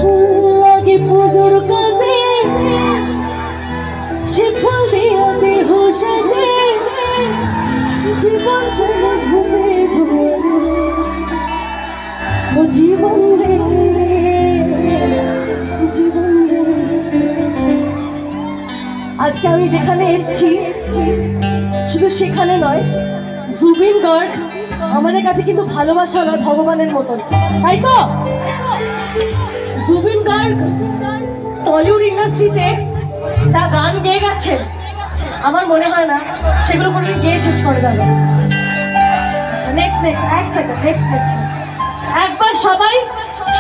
ফুল লাগে পুজোর কাজে, সে ফুল দিয়া দেহ সাজে, জীবন যেন ধুবে ধুবে, ও জীবন রে জীবন রে। আজকে আমি যেখানে এসেছি শুধু সেখানে নয়, জুবিন গার্গ আমাদের কাছে কিন্তু ভালোবাসা নয়, ভগবানের মতন, তাই তো? জুবিন গার্গ টলিউড ইন্ডাস্ট্রিতে যা গান গেয়ে গেছে আমার মনে হয় না সেগুলো কোনোদিন গেয়ে শেষ করে যাবে। আচ্ছা নেক্সট একবার সবাই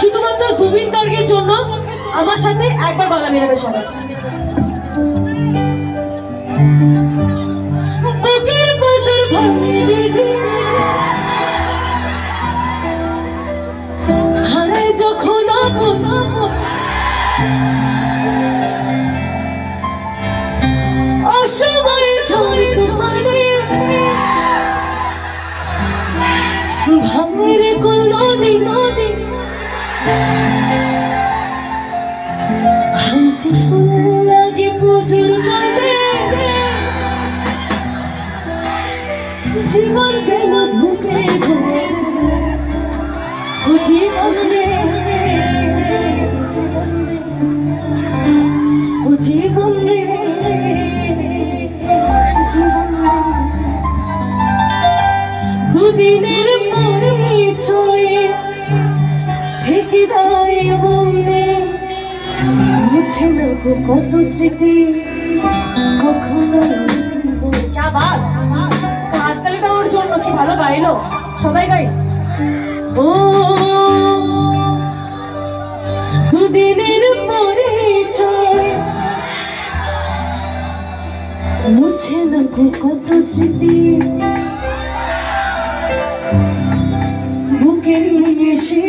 শুধুমাত্র জুবিন গার্গের জন্য আমার সাথে একবার গলা মেলাবে সবাই। হারায় যখন অসময়ে ঝড় তুফানে, ভাঙের কোন নদী নদী, হাঁচি ফুল লাগে পুজোর কাজে, জীবন যেন ধুকে ধুকে, ও জীবন রে জীবন রে, ও জীবন রে জীবন রে। দুদিনের পরিচয়ে থেকে যায় মনে, মুছে না কত স্মৃতি কখনো। ক্যা বাত, হাততালি দেওয়ার জন্য কি ভালো গাইলো, সবাই গাই। ও দুদিনের পরিচয় মুছে না কত স্মৃতি, বুকে নিয়ে সে